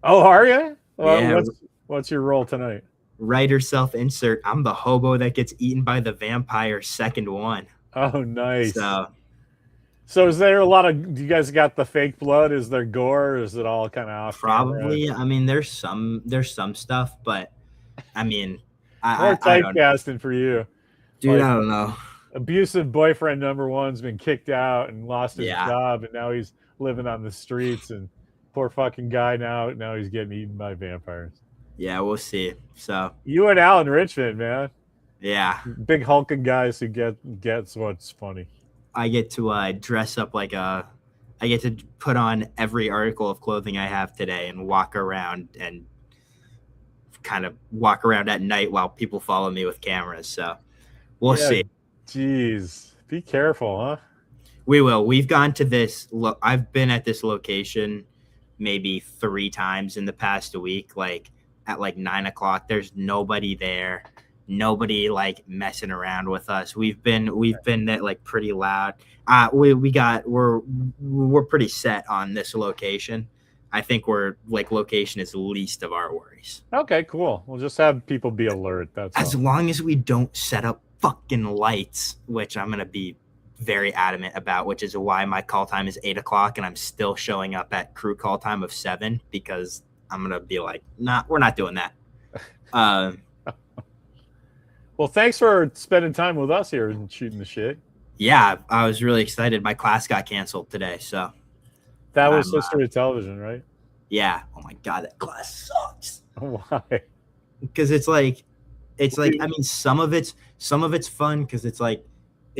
Oh, are you? Well, yeah. What's your role tonight? Writer self-insert. I'm the hobo that gets eaten by the vampire second one. Oh, nice. So is there a lot of? Do you guys got the fake blood? Is there gore? Is it all kind of off? Probably. Camera? I mean, there's some stuff, but I mean, more typecasting for you, dude. I don't know. Abusive boyfriend number one's been kicked out and lost his job, and now he's living on the streets. And poor fucking guy now he's getting eaten by vampires. Yeah, we'll see. So you and Alan Richmond, man. Yeah, big hulking guys who gets what's funny. I get to dress up like I get to put on every article of clothing I have today and walk around and kind of walk around at night while people follow me with cameras. So we'll see. Jeez, be careful, huh? We will. We've gone to this. I've been at this location maybe 3 times in the past week. Like at like 9 o'clock, there's nobody there. Nobody like messing around with us. We've been like pretty loud. We're pretty set on this location. I think location is the least of our worries. Okay, cool. We'll just have people be alert. That's as long as we don't set up fucking lights, which I'm gonna be very adamant about, which is why my call time is 8 o'clock and I'm still showing up at crew call time of 7 because I'm gonna be like, nah, we're not doing that. Well, thanks for spending time with us here and shooting the shit. Yeah, I was really excited. My class got canceled today, so That was history of television, right? yeah. Oh my god, that class sucks. Why? Because it's like I mean, some of it's fun because it's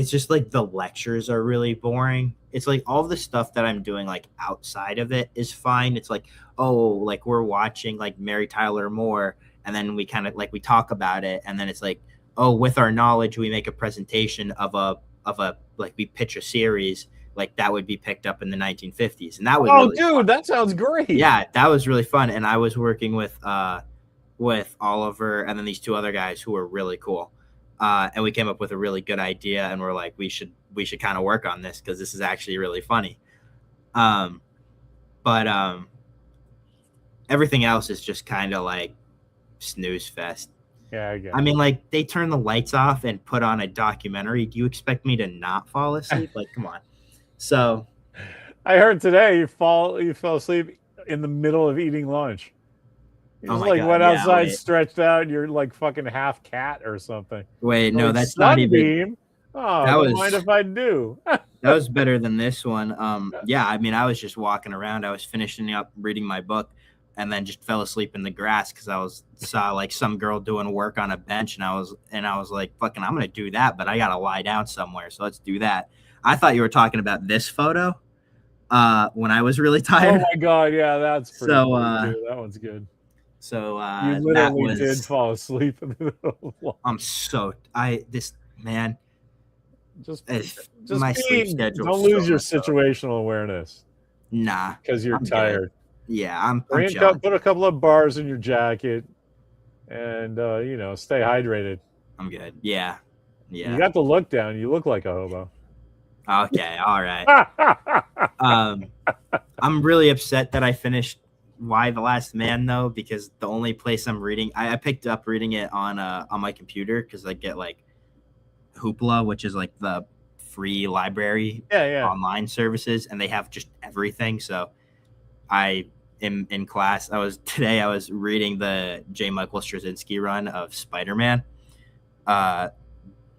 just like the lectures are really boring. It's like all the stuff that I'm doing like outside of it is fine. It's like, oh, like we're watching like Mary Tyler Moore, and then we kind of like we talk about it, and then it's like, oh, with our knowledge, we make a presentation of a like we pitch a series like that would be picked up in the 1950s, and that was really dude, fun. that sounds great. Yeah, that was really fun, and I was working with Oliver and then these two other guys who were really cool, and we came up with a really good idea, and we're like, we should kind of work on this because this is actually really funny. But everything else is just kind of like snooze fest. Yeah, I get I mean, like they turn the lights off and put on a documentary. Do you expect me to not fall asleep? Like, come on. So I heard today you fell asleep in the middle of eating lunch. You Oh just my like God, went yeah, outside, wait. stretched out, and you're like fucking half cat or something. wait, no, Like, that's not even. Sunbeam? Oh, That don't was- mind if I do. That was better than this one. Yeah, I mean, I was just walking around. I was finishing up reading my book, and then just fell asleep in the grass because saw like some girl doing work on a bench, and I was like, fucking, I'm gonna do that, but I gotta lie down somewhere, so let's do that. I thought you were talking about this photo. When I was really Oh tired. my god, yeah, that's pretty So, good, too. That one's good. So You that literally did was. fall asleep in the middle of lunch. I'm so this man. Just My sleep schedule. don't lose your situational awareness Nah, because you're I'm good. tired. Yeah, I'm Put chilling. a couple of bars in your jacket, and stay hydrated. I'm good. Yeah. You got the look down. You look like a hobo. Okay. All right. I'm really upset that I finished Why the Last Man though, because the only place I'm reading, I picked up reading it on my computer because I get like Hoopla, which is like the free library online services, and they have just everything. So I am in class. I was reading the J. Michael Straczynski run of Spider-Man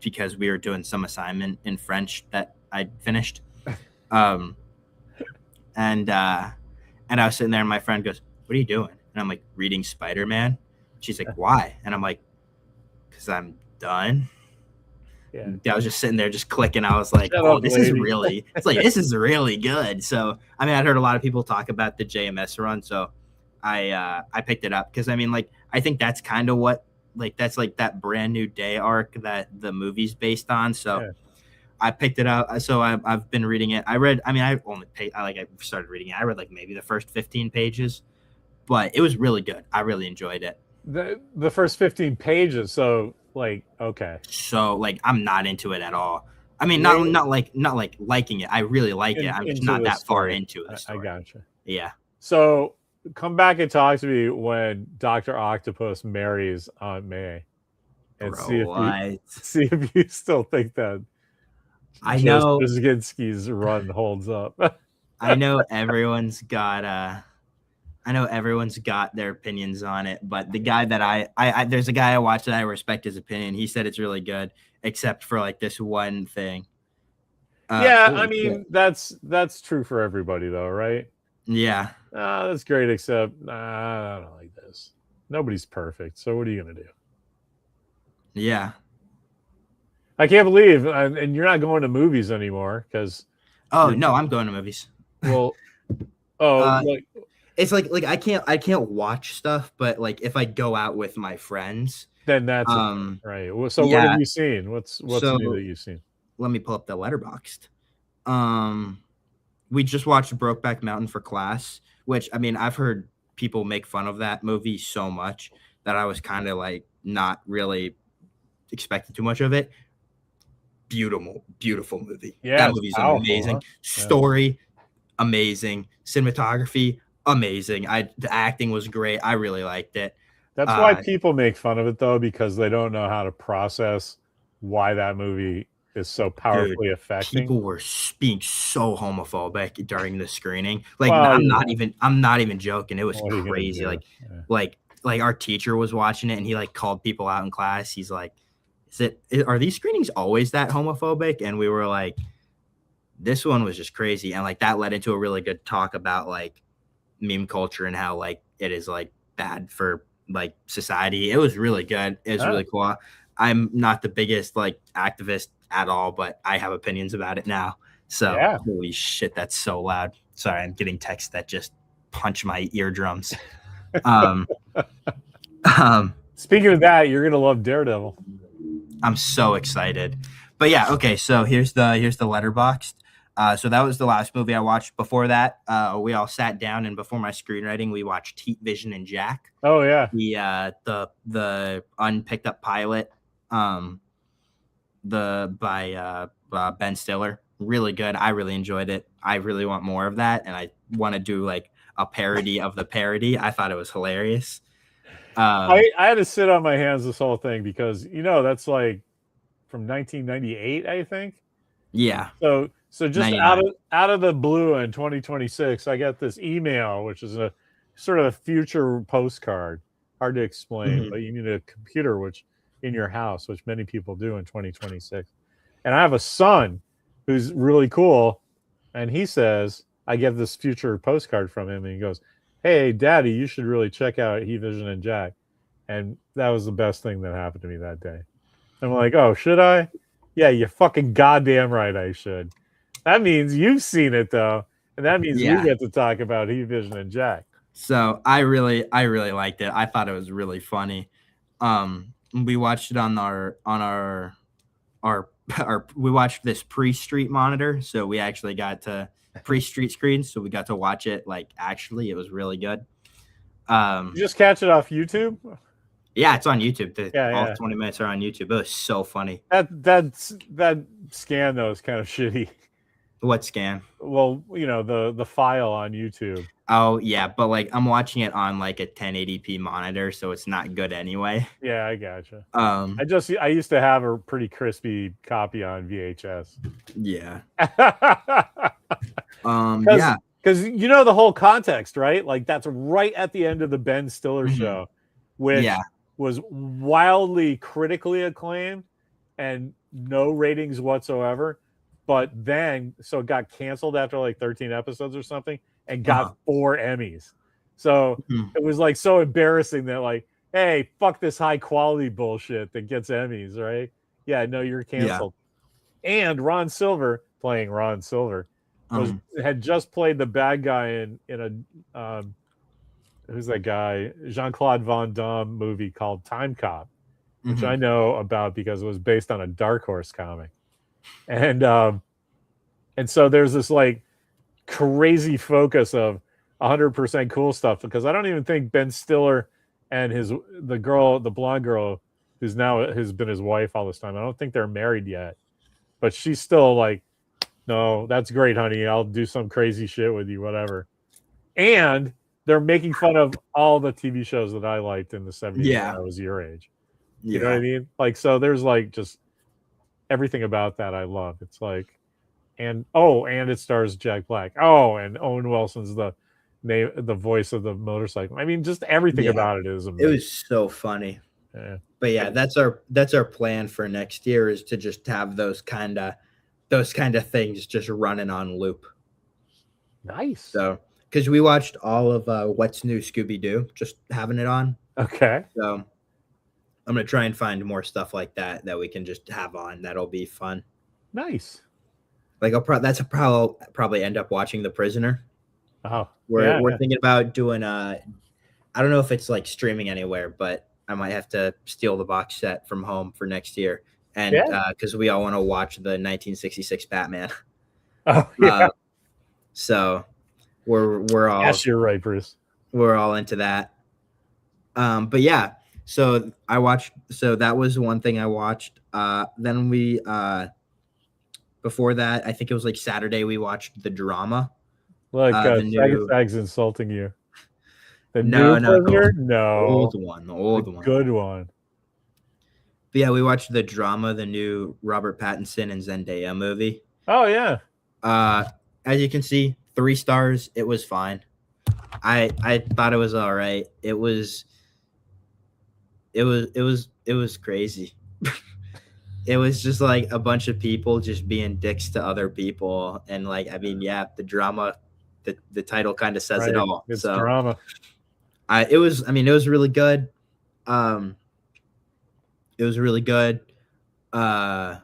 because we were doing some assignment in French that I'd finished. And I was sitting there, and my friend goes, "What are you doing?" And I'm like, "Reading Spider-Man." She's like, "Why?" And I'm like, "Because I'm done." Yeah. I was just sitting there, just clicking. I was like, Shut "Oh, up, this lady." is really." It's like this is really good. So, I mean, I'd heard a lot of people talk about the JMS run, so I picked it up because I mean, like, I think that's kind of what that's like that Brand New Day arc that the movie's based on. So. Yeah. I picked it up. So I've been reading it. I started reading it. I read like maybe the first 15 pages, but it was really good. I really enjoyed it. The first 15 pages. So like, okay. So like, I'm not into it at all. I mean, Really? not like liking it. I really like it. I'm just Into not the that far story. into the I story. gotcha. Yeah. So come back and talk to me when Dr. Octopus marries Aunt May, and Bro, see if you still think that I know Straczynski's run holds up. I know everyone's got their opinions on it, but the guy that I there's a guy I watch that I respect his opinion. He said it's really good, except for like this one thing. I mean that's true for everybody though, right? Yeah. That's great, except I don't like this. Nobody's perfect, so what are you gonna do? Yeah. I can't believe, and you're not going to movies anymore because. Oh no, I'm going to movies. Well, it's like I can't watch stuff, but like if I go out with my friends, then that's right. So what have you seen? What's new that you've seen? Let me pull up the Letterboxd. We just watched Brokeback Mountain for class, which I mean I've heard people make fun of that movie so much that I was kind of like not really expecting too much of it. Beautiful movie. Yeah, that movie's powerful, amazing. huh? Story, amazing. Cinematography, amazing. The acting was great. I really liked it. That's why people make fun of it though, because they don't know how to process why that movie is so powerfully affecting. People were being so homophobic during the screening. Like I'm not even joking. It was crazy. Like our teacher was watching it and he like called people out in class. He's like, are these screenings always that homophobic? And we were like, this one was just crazy. And like that led into a really good talk about like meme culture and how like it is like bad for like society. It was really good. It was really cool. I'm not the biggest like activist at all, but I have opinions about it now. So holy shit, that's so loud. Sorry, I'm getting texts that just punch my eardrums. Speaking of that, you're gonna love Daredevil. I'm so excited. But yeah, okay. So here's the Letterboxd. So that was the last movie I watched. Before that, we all sat down, and before my screenwriting, we watched Heat Vision and Jack. Oh yeah, the unpicked up pilot, by Ben Stiller. Really good. I really enjoyed it. I really want more of that, and I want to do like a parody of the parody. I thought it was hilarious. I had to sit on my hands this whole thing because that's like from 1998, I think. Yeah. So just out of the blue in 2026, I got this email, which is a sort of a future postcard. Hard to explain, but you need a computer which in your house, which many people do in 2026. And I have a son who's really cool, and he says, I get this future postcard from him, and he goes, "Hey, Daddy, you should really check out Heat Vision and Jack." And that was the best thing that happened to me that day. I'm like, oh, should I? Yeah, you're fucking goddamn right I should. That means you've seen it, though. And that means we get to talk about Heat Vision and Jack. So I really liked it. I thought it was really funny. We watched it on our we watched this pre-street monitor. So we actually got to pre-street screens. So we got to watch it actually. It was really good. You just catch it off YouTube? Yeah, it's on YouTube. All 20 minutes are on YouTube. It was so funny. That scan though is kind of shitty. What scan? Well, the file on YouTube. Oh yeah, but I'm watching it on a 1080p monitor, so it's not good anyway. Yeah, I gotcha. I used to have a pretty crispy copy on VHS. Yeah. Because the whole context, right? That's right at the end of the Ben Stiller show, which was wildly critically acclaimed and no ratings whatsoever. But then, so it got canceled after 13 episodes or something and got 4 Emmys. So it was so embarrassing that hey, fuck this high quality bullshit that gets Emmys, right? Yeah, no, you're canceled. Yeah. And Ron Silver, playing Ron Silver, had just played the bad guy in a who's that guy? Jean-Claude Van Damme movie called Time Cop, which I know about because it was based on a Dark Horse comic. And so there's this crazy focus of 100% cool stuff, because I don't even think Ben Stiller and the blonde girl who's now has been his wife all this time, I don't think they're married yet, but she's still no, that's great, honey, I'll do some crazy shit with you, whatever. And they're making fun of all the TV shows that I liked in the 70s when I was your age. You know what I mean? So there's just everything about that I love. It's and it stars Jack Black. Oh, and Owen Wilson's the voice of the motorcycle. I mean, just everything about it is amazing. It was so funny. Yeah. But that's our plan for next year, is to just have those kind of things just running on loop. Nice. So, because we watched all of What's New Scooby-Doo, just having it on. Okay. So I'm gonna try and find more stuff like that we can just have on. That'll be fun. Nice. I'll probably end up watching The Prisoner. Oh, we're thinking about doing I don't know if it's streaming anywhere, but I might have to steal the box set from home for next year, and because we all want to watch the 1966 Batman. Oh yeah. So we're all. Yes, you're right, Bruce. We're all into that. But yeah, so I watched. So that was one thing I watched. Then we before that, I think it was Saturday, we watched The Drama. Look, Sag's insulting you. The new Prisoner? No. The old one. Good one. But yeah, we watched The Drama, the new Robert Pattinson and Zendaya movie. Oh yeah. As you can see, 3 stars. It was fine. I thought it was all right. It was crazy. it was just like a bunch of people just being dicks to other people, and like I mean, yeah, the drama, the title kind of says it Right. all. It's So drama. it was really good. It was really good. Yeah,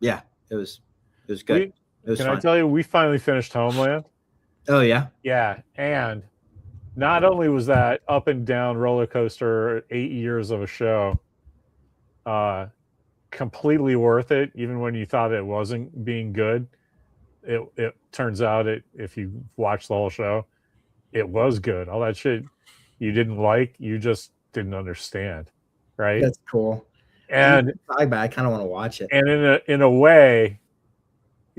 it was good. It was Can fun. I tell you, we finally finished Homeland. Oh yeah. Yeah, and not only was that up and down roller coaster 8 years of a show, completely worth it, even when you thought it wasn't being good. It turns out if you watch the whole show, it was good. All that shit you didn't like, you just didn't understand, right? That's cool. And I kind of want to watch it. And in a way,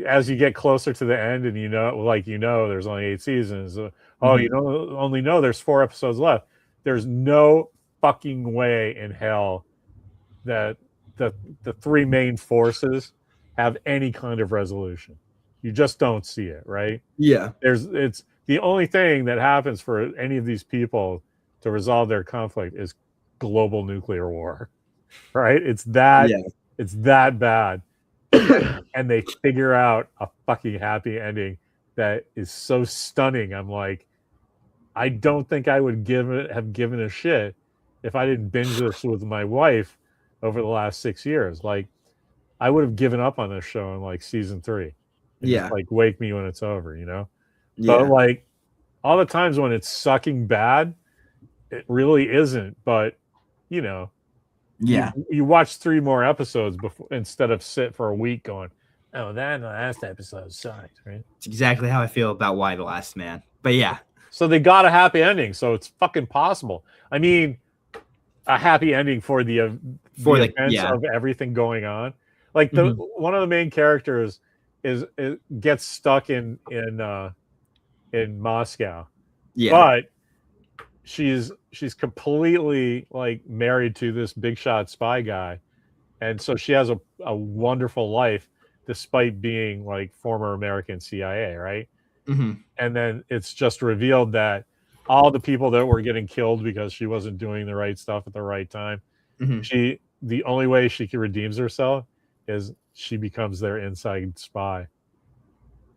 as you get closer to the end, and there's only 8 seasons. You don't only know there's 4 episodes left. There's no fucking way in hell that the 3 main forces have any kind of resolution. You just don't see it, right? Yeah. It's the only thing that happens for any of these people to resolve their conflict is global nuclear war, right? It's that bad. And they figure out a fucking happy ending that is so stunning. I'm like, I don't think I would have given a shit if I didn't binge this with my wife over the last 6 years. Like, I would have given up on this show in like season 3. Just like wake me when it's over, Yeah. But like all the times when it's sucking bad, it really isn't. But you watch 3 more episodes before instead of sit for a week going, oh, that last episode sucked, right? It's exactly how I feel about Why the Last Man. But yeah. So they got a happy ending, so it's fucking possible. I mean, a happy ending for the events of everything going on. Like one of the main characters gets stuck in Moscow. Yeah. But she's completely like married to this big shot spy guy. And so she has a wonderful life despite being like former American CIA, right? Mm-hmm. And then it's just revealed that all the people that were getting killed because she wasn't doing the right stuff at the right time, the only way she redeems herself is she becomes their inside spy.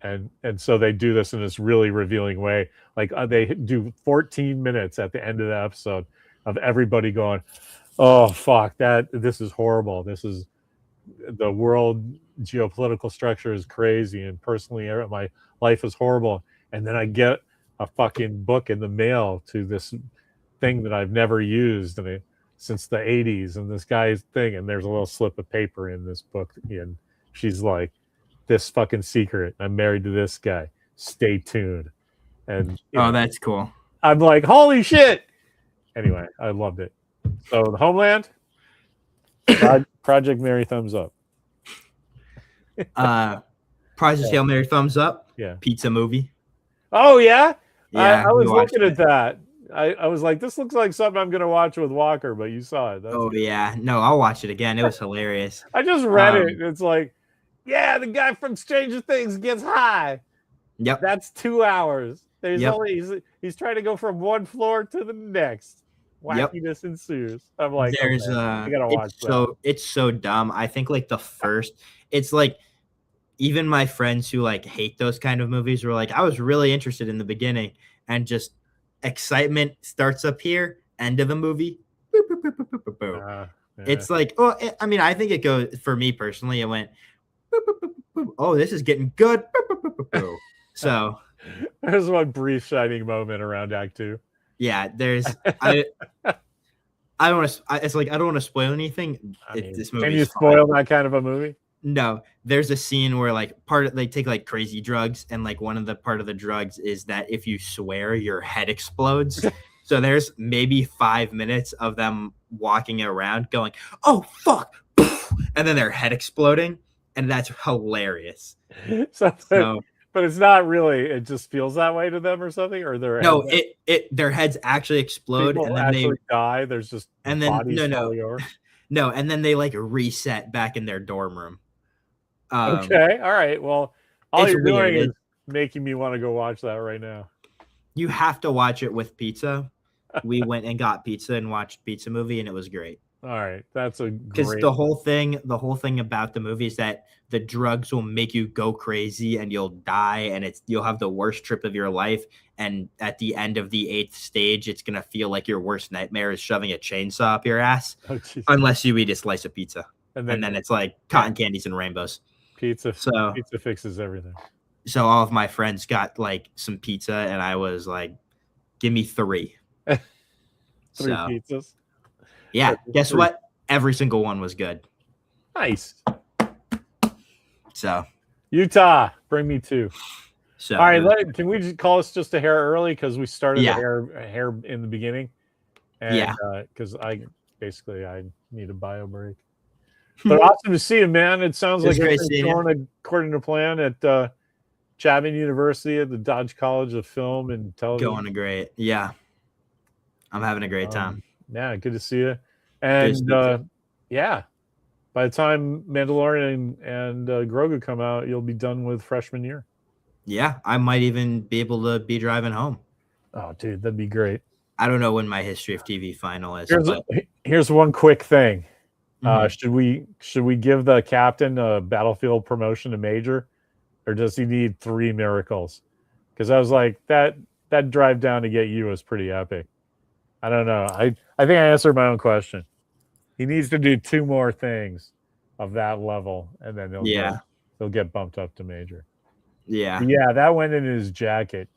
And so they do this in this really revealing way. Like they do 14 minutes at the end of the episode of everybody going, oh, fuck, this is horrible. This is the world geopolitical structure is crazy. And personally, my life is horrible. And then I get a fucking book in the mail to this thing that I've never used since the 80s. And this guy's thing, and there's a little slip of paper in this book. And she's like, this fucking secret. I'm married to this guy. Stay tuned. And that's cool. I'm like, holy shit. Anyway, I loved it. So the Homeland, Project Mary thumbs up. Project Hail Mary thumbs up. Yeah. Pizza movie. Oh yeah. Yeah. I was looking at that. I was like, this looks like something I'm gonna watch with Walker, but you saw it. Yeah. No, I'll watch it again. It was hilarious. I just read it. It's like, yeah, the guy from Stranger Things gets high. Yep. That's 2 hours. He's trying to go from one floor to the next. Wackiness ensues. I'm like, I gotta watch that. It's so dumb. I think like it's like even my friends who like hate those kind of movies were like, I was really interested in the beginning, and just excitement starts up here, end of the movie. It's like, I mean, I think it goes, for me personally, it went, oh, this is getting good. So there's one brief shining moment around Act 2. Yeah, there's I don't want to. It's like I don't want to spoil anything. This movie. Can you spoil that kind of a movie? No, there's a scene where like they take like crazy drugs, and like one of the part of the drugs is that if you swear, your head explodes. So there's maybe 5 minutes of them walking around going, "Oh fuck," and then their head exploding, and that's hilarious. But it's not really. It just feels that way to them, or something, or their heads actually explode, and then they die. There's just bodies falling over. No, and then they like reset back in their dorm room. Okay, all right. Well, all you're doing is making me want to go watch that right now. You have to watch it with pizza. We went and got pizza and watched Pizza Movie, and it was great. All right, that's a Because great. the whole thing about the movie is that the drugs will make you go crazy and you'll die, and you'll have the worst trip of your life. And at the end of the 8th stage, it's gonna feel like your worst nightmare is shoving a chainsaw up your ass, Oh, geez. unless you eat a slice of pizza, And and then it's like cotton candies and rainbows. pizza. So Pizza fixes everything. so all of my friends got like some pizza, and I was like, "Give me 3." 3 So pizzas. yeah, That's guess 3. what? Every single one was good. Nice. So Utah, bring me 2. so All right, can we just call us just a hair early because we started Yeah. a hair in the beginning, and Yeah. because I need a bio break. But awesome to see you, man. It sounds It was like great everything's seeing you. going according to plan at Chapman University at the Dodge College of Film and Television. going great. Yeah. I'm having a great time. Yeah, good to see you. Good to And see you. yeah, by the time Mandalorian and Grogu come out, you'll be done with freshman year. Yeah, I might even be able to be driving home. Oh, dude, that'd be great. I don't know when my History of TV final is. Here's one quick thing. Mhm. Should we give the captain a battlefield promotion to major, or does he need 3 miracles? Because I was like, that drive down to get you was pretty epic. I don't know. I think I answered my own question. He needs to do 2 more things of that level, and then he'll get bumped up to major. Yeah. But yeah, that went in his jacket.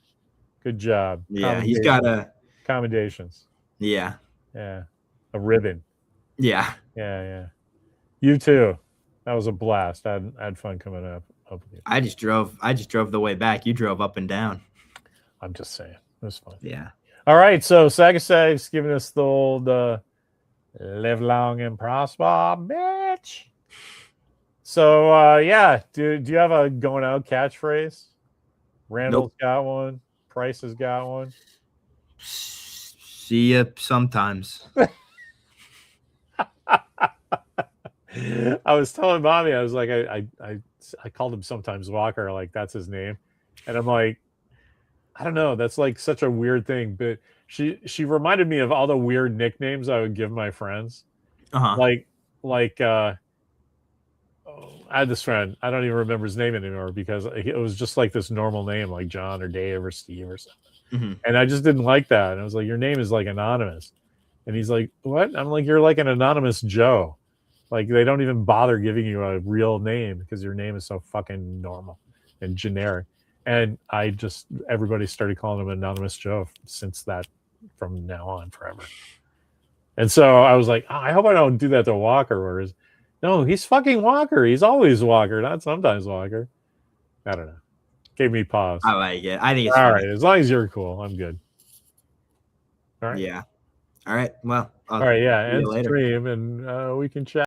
Good job. Yeah, he's got a accommodations. yeah. Yeah, a ribbon. Yeah. Yeah. You too. That was a blast. I had fun coming up with you. I just drove the way back. You drove up and down. I'm just saying. It was fun. Yeah. All right. So Sagasag's giving us the old live long and prosper, bitch. So yeah, do you have a going out catchphrase? Randall's got one. Price has got one. See ya sometimes. I was telling mommy, I was like, I called him sometimes Walker, like that's his name, and I'm like, I don't know, that's like such a weird thing, but she reminded me of all the weird nicknames I would give my friends, like I had this friend, I don't even remember his name anymore because it was just like this normal name, like John or Dave or Steve or something, and I just didn't like that, and I was like, your name is like anonymous, and he's like, what? I'm like, you're like an anonymous Joe. Like, they don't even bother giving you a real name because your name is so fucking normal and generic. And everybody started calling him Anonymous Joe from now on forever. And so I was like, I hope I don't do that to Walker. Whereas, no, he's fucking Walker. He's always Walker, not sometimes Walker. I don't know. Gave me pause. I like it. I think it's all funny. right. As long as you're cool, I'm good. All right. Yeah. All right. Well, all right. Yeah. see you End later. stream, and we can chat.